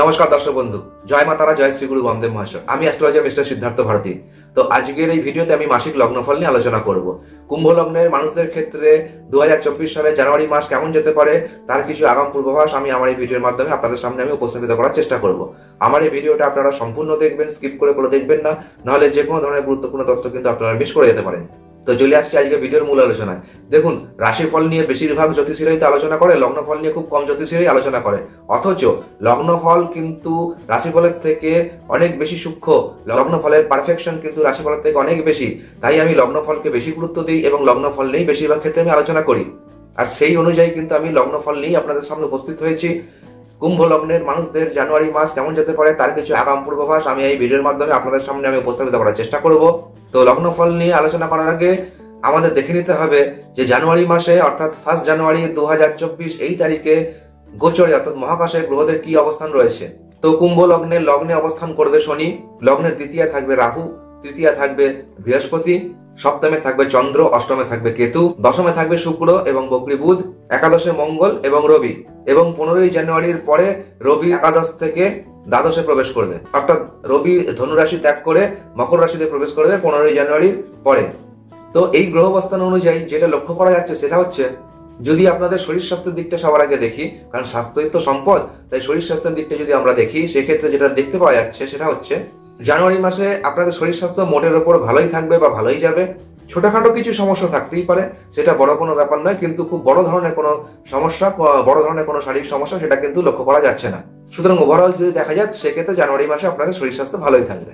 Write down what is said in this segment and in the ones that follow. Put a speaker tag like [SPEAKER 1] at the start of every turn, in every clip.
[SPEAKER 1] নমস্কার দর্শক বন্ধু, জয় মা তারা, জয় শ্রী গুরু বামদেব মহাশয়। আমি অ্যাস্ট্রোলজার মিস্টার সিদ্ধার্থ ভারতী। তো আজকের এই ভিডিওতে আমি মাসিক লগ্নফল নিয়ে আলোচনা করব। কুম্ভ লগ্নের মানুষদের ক্ষেত্রে 2024 সালে জানুয়ারি মাস কেমন যেতে পারে তার কিছু আগাম পূর্বাভাস আমি আমার এই ভিডিওর মাধ্যমে আপনাদের সামনে আমি উপস্থাপিত করার চেষ্টা করব। আমার এই ভিডিওটা আপনারা সম্পূর্ণ দেখবেন, স্কিপ করে দেখবেন না, নাহলে যে কোনো ধরনের গুরুত্বপূর্ণ তথ্য কিন্তু আপনারা মিস করে যেতে পারেন। তো চলে আসছি আজকে ভিডিওর মূল আলোচনায়। দেখুন, রাশিফল নিয়ে বেশিরভাগ জ্যোতিষীরাই তো আলোচনা করে, লগ্নফল নিয়ে খুব কম জ্যোতিষীরাই আলোচনা করে। অথচ লগ্নফল কিন্তু রাশিফলের থেকে অনেক বেশি সূক্ষ্ম, লগ্নফলের পারফেকশন কিন্তু রাশিফলের থেকে অনেক বেশি। তাই আমি লগ্নফলকে বেশি গুরুত্ব দিই এবং লগ্নফল নিয়েই বেশিরভাগ ক্ষেত্রে আমি আলোচনা করি। আর সেই অনুযায়ী কিন্তু আমি লগ্নফল নিয়েই আপনাদের সামনে উপস্থিত হয়েছি। কুম্ভ লগ্নের মানুষদের জানুয়ারি মাস কেমন যেতে পারে তার কিছু আগাম পূর্বাভাস আমি এই ভিডিওর মাধ্যমে আপনাদের সামনে আমি উপস্থাপিত করার চেষ্টা করব। তো লগ্নফল নিয়ে আলোচনা করার আগে আমাদের দেখে নিতে হবে যে জানুয়ারি মাসে অর্থাৎ 1 জানুয়ারি 2024 এই তারিখে গোচরে অর্থাৎ মহাকাশে গ্রহদের কি অবস্থান রয়েছে। তো কুম্ভ লগ্নে অবস্থান করবে শনি, লগ্নের দ্বিতীয় থাকবে রাহু, তৃতীয় থাকবে বৃহস্পতি, সপ্তমে থাকবে চন্দ্র, অষ্টমে থাকবে কেতু, দশমে থাকবে শুক্র এবং বকরি বুধ, একাদশে মঙ্গল এবং রবি। এবং 15ই জানুয়ারির পরে রবি একাদশ থেকে দ্বাদশে প্রবেশ করবে, অর্থাৎ রবি ধনুরাশি ত্যাগ করে মকর রাশিতে প্রবেশ করবে 15ই জানুয়ারির পরে। তো এই গ্রহ অবস্থান অনুযায়ী যেটা লক্ষ্য করা যাচ্ছে সেটা হচ্ছে, যদি আপনাদের শরীর স্বাস্থ্যের দিকটা সবার আগে দেখি, কারণ স্বাস্থ্যই তো সম্পদ, তাই শরীর স্বাস্থ্যের দিকটা যদি আমরা দেখি সেক্ষেত্রে যেটা দেখতে পাওয়া যাচ্ছে সেটা হচ্ছে জানুয়ারি মাসে আপনাদের শরীর স্বাস্থ্য মোটের ওপর ভালোই থাকবে বা ভালোই যাবে। ছোটখাটো কিছু সমস্যা থাকতেই পারে, সেটা বড় কোনো ব্যাপার নয়, কিন্তু খুব বড় ধরনের কোনো সমস্যা, বড় ধরনের কোনো শারীরিক সমস্যা সেটা কিন্তু লক্ষ্য করা যাচ্ছে না। সুতরাং ওভারঅল যদি দেখা যায় সেক্ষেত্রে জানুয়ারি মাসে আপনাদের শরীর স্বাস্থ্য ভালোই থাকবে।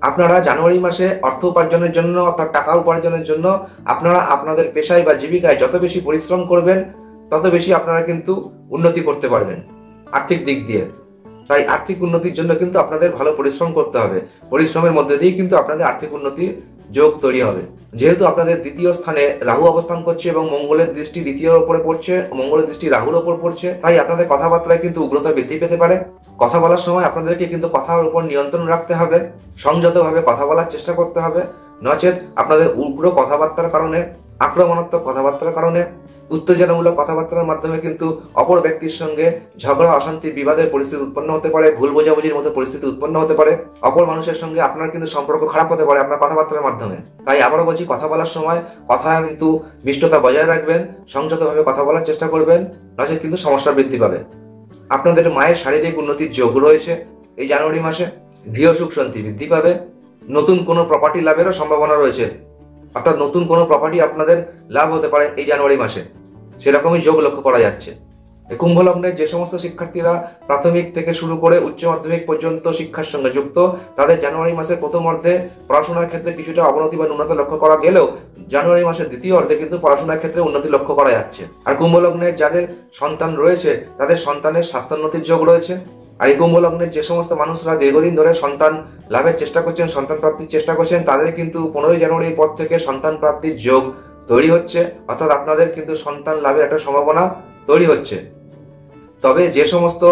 [SPEAKER 1] আপনারা জানুয়ারি মাসে অর্থ উপার্জনের জন্য অর্থাৎ টাকা উপার্জনের জন্য আপনারা আপনাদের পেশায় বা জীবিকায় যত বেশি পরিশ্রম করবেন তত বেশি আপনারা কিন্তু উন্নতি করতে পারবেন আর্থিক দিক দিয়ে। তাই আর্থিক উন্নতির জন্য কিন্তু আপনাদের ভালো পরিশ্রম করতে হবে। পরিশ্রমের মধ্যে দিয়ে কিন্তু আপনাদের আর্থিক উন্নতির যোগ তৈরি হবে। যেহেতু আপনাদের দ্বিতীয় স্থানে রাহু অবস্থান করছে এবং মঙ্গলের দৃষ্টি দ্বিতীয়র উপরে পড়ছে, মঙ্গলের দৃষ্টি রাহুর উপর পড়ছে, তাই আপনাদের কথাবার্তায় কিন্তু উগ্রতা বৃদ্ধি পেতে পারে। কথা বলার সময় আপনাদেরকে কিন্তু কথার উপর নিয়ন্ত্রণ রাখতে হবে, সংযতভাবে কথা বলার চেষ্টা করতে হবে, নচেত আপনাদের উগ্র কথাবার্তার কারণে, আক্রমণাত্মক কথাবার্তার কারণে, উত্তেজনামূলক কথাবার্তার মাধ্যমে কিন্তু অপর ব্যক্তির সঙ্গে ঝগড়া, অশান্তি, বিবাদের পরিস্থিতি উৎপন্ন হতে পারে, ভুল বোঝাবুঝির মতো পরিস্থিতি উৎপন্ন হতে পারে। অপর মানুষের সঙ্গে আপনার কিন্তু সম্পর্ক খারাপ হতে পারে আপনার কথাবার্তার মাধ্যমে। তাই আবারও বলছি, কথা বলার সময় কথা কিন্তু মিষ্টতা বজায় রাখবেন, সংযতভাবে কথা বলার চেষ্টা করবেন, নচেত কিন্তু সমস্যা বৃদ্ধি পাবে। আপনাদের মায়ের শারীরিক উন্নতির যোগ রয়েছে এই জানুয়ারি মাসে, গৃহ সুখ শান্তি বৃদ্ধি পাবে, নতুন কোনো প্রপার্টি লাভেরও সম্ভাবনা রয়েছে, অর্থাৎ নতুন কোনো প্রপার্টি আপনাদের লাভ হতে পারে এই জানুয়ারি মাসে, সেরকমই যোগ লক্ষ্য করা যাচ্ছে। কুম্ভ লগ্নের যে সমস্ত শিক্ষার্থীরা প্রাথমিক থেকে শুরু করে উচ্চ মাধ্যমিক পর্যন্ত শিক্ষার সঙ্গে যুক্ত, তাদের জানুয়ারি মাসের প্রথম অর্ধে পড়াশোনার ক্ষেত্রে কিছুটা অবনতি বা ন্যূনতা লক্ষ্য করা গেলেও জানুয়ারি মাসের দ্বিতীয় অর্ধে কিন্তু পড়াশোনার ক্ষেত্রে উন্নতি লক্ষ্য করা যাচ্ছে। আর কুম্ভ লগ্নের যাদের সন্তান রয়েছে তাদের সন্তানের স্বাস্থ্যোন্নতির যোগ রয়েছে। আর এই কুম্ভ লগ্নের যে সমস্ত মানুষরা দীর্ঘদিন ধরে সন্তান লাভের চেষ্টা করছেন, সন্তান প্রাপ্তির চেষ্টা করছেন, তাদের কিন্তু 15ই জানুয়ারির পর থেকে সন্তান প্রাপ্তির যোগ তৈরি হচ্ছে, অর্থাৎ আপনাদের কিন্তু সন্তান লাভের একটা সম্ভাবনা তৈরি হচ্ছে। তবে যে সমস্ত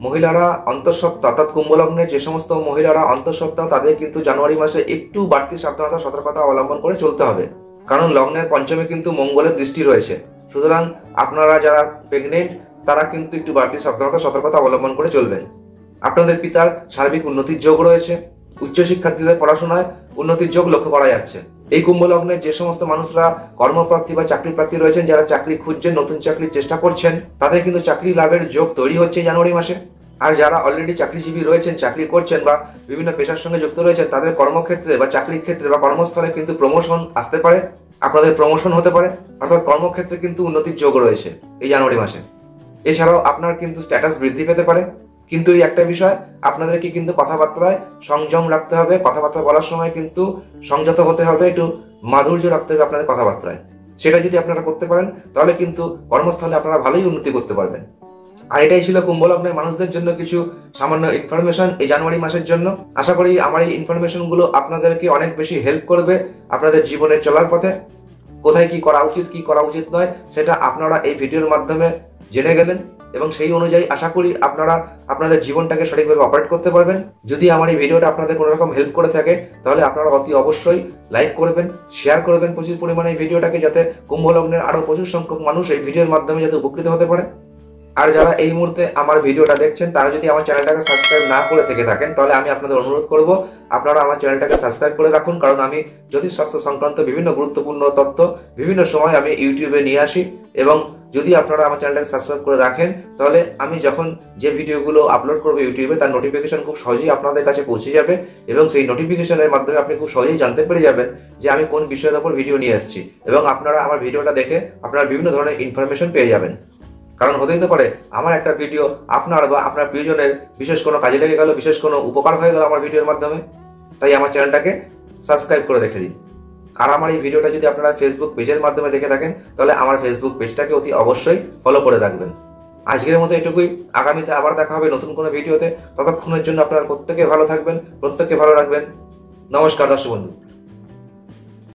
[SPEAKER 1] মহিলারা অন্তঃসত্ত্বা, অর্থাৎ কুম্ভ লগ্নের যে সমস্ত মহিলারা অন্তঃসত্ত্বা, তাদের কিন্তু জানুয়ারি মাসে একটু বাড়তি সাবধানতা, সতর্কতা অবলম্বন করে চলতে হবে, কারণ লগ্নের পঞ্চমে কিন্তু মঙ্গলের দৃষ্টি রয়েছে। সুতরাং আপনারা যারা প্রেগনেন্ট তারা কিন্তু একটু বাড়তি সাবধানতা, সতর্কতা অবলম্বন করে চলবেন। আপনাদের পিতার সার্বিক উন্নতির যোগ রয়েছে, উচ্চশিক্ষার্থীদের পড়াশোনায় উন্নতির যোগ লক্ষ্য করা যাচ্ছে। এই কুম্ভ লগ্নের যে সমস্ত মানুষরা কর্মপ্রার্থী বা চাকরি প্রার্থী রয়েছেন, যারা চাকরি খুঁজছেন, নতুন চাকরির চেষ্টা করছেন, তাদের কিন্তু চাকরি লাভের যোগ তৈরি হচ্ছে জানুয়ারি মাসে। আর যারা অলরেডি চাকরিজীবী রয়েছেন, চাকরি করছেন বা বিভিন্ন পেশার সঙ্গে যুক্ত রয়েছেন, তাদের কর্মক্ষেত্রে বা চাকরির ক্ষেত্রে বা কর্মস্থলে কিন্তু প্রমোশন আসতে পারে, আপনাদের প্রমোশন হতে পারে, অর্থাৎ কর্মক্ষেত্রে কিন্তু উন্নতির যোগ রয়েছে এই জানুয়ারি মাসে। এছাড়াও আপনার কিন্তু স্ট্যাটাস বৃদ্ধি পেতে পারে, কিন্তু এই একটা বিষয়, আপনাদেরকে কিন্তু কথাবার্তায় সংযম রাখতে হবে, কথাবার্তা বলার সময় কিন্তু সংযত হতে হবে, একটু মাধুর্য রাখতে হবে আপনাদের কথাবার্তায়। সেটা যদি আপনারা করতে পারেন তাহলে কিন্তু কর্মস্থলে আপনারা ভালোই উন্নতি করতে পারবেন। আর এটাই ছিল কুম্ভ লগ্নের মানুষদের জন্য কিছু সামান্য ইনফরমেশন এই জানুয়ারি মাসের জন্য। আশা করি আমার এই ইনফরমেশনগুলো আপনাদেরকে অনেক বেশি হেল্প করবে আপনাদের জীবনের চলার পথে। কোথায় কি করা উচিত, কি করা উচিত নয়, সেটা আপনারা এই ভিডিওর মাধ্যমে জেনে গেলেন এবং সেই অনুযায়ী আশা করি আপনারা আপনাদের জীবনটাকে সঠিকভাবে অপারেট করতে পারবেন। যদি আমার এই ভিডিওটা আপনাদের কোনো রকম হেল্প করে থাকে তাহলে আপনারা অতি অবশ্যই লাইক করবেন, শেয়ার করবেন প্রচুর পরিমাণে এই ভিডিওটাকে, যাতে কুম্ভ লগ্নের আরো প্রচুর সংখ্যক মানুষ এই ভিডিওর মাধ্যমে যাতে উপকৃত হতে পারে। আর যারা এই মুহূর্তে আমার ভিডিওটা দেখছেন তারা যদি আমার চ্যানেলটাকে সাবস্ক্রাইব না করে থেকে থাকেন, তাহলে আমি আপনাদের অনুরোধ করব আপনারা আমার চ্যানেলটাকে সাবস্ক্রাইব করে রাখুন। কারণ আমি জ্যোতিষশাস্ত্র সংক্রান্ত বিভিন্ন গুরুত্বপূর্ণ তথ্য বিভিন্ন সময় আমি ইউটিউবে নিয়ে আসি, এবং যদি আপনারা আমার চ্যানেলটাকে সাবস্ক্রাইব করে রাখেন তাহলে আমি যখন যে ভিডিওগুলো আপলোড করবো ইউটিউবে তার নোটিফিকেশন খুব সহজেই আপনাদের কাছে পৌঁছে যাবে, এবং সেই নোটিফিকেশনের মাধ্যমে আপনি খুব সহজেই জানতে পেরে যাবেন যে আমি কোন বিষয়ের উপর ভিডিও নিয়ে এসেছি, এবং আপনারা আমার ভিডিওটা দেখে আপনারা বিভিন্ন ধরনের ইনফরমেশন পেয়ে যাবেন। কারণ হতেই তো পারে আমার একটা ভিডিও আপনার বা আপনার প্রিয়জনের বিশেষ কোনো কাজে লেগে গেল, বিশেষ কোনো উপকার হয়ে গেল আমার ভিডিওর মাধ্যমে। তাই আমার চ্যানেলটাকে সাবস্ক্রাইব করে রেখে দিন। আর আমার এই ভিডিওটা যদি আপনারা ফেসবুক পেজের মাধ্যমে দেখে থাকেন তাহলে আমার ফেসবুক পেজটাকে অতি অবশ্যই ফলো করে রাখবেন। আজকের মতো এটুকুই, আগামীতে আবার দেখা হবে নতুন কোনো ভিডিওতে। ততক্ষণের জন্য আপনারা প্রত্যেকে ভালো থাকবেন, প্রত্যেককে ভালো রাখবেন। নমস্কার দর্শক বন্ধু।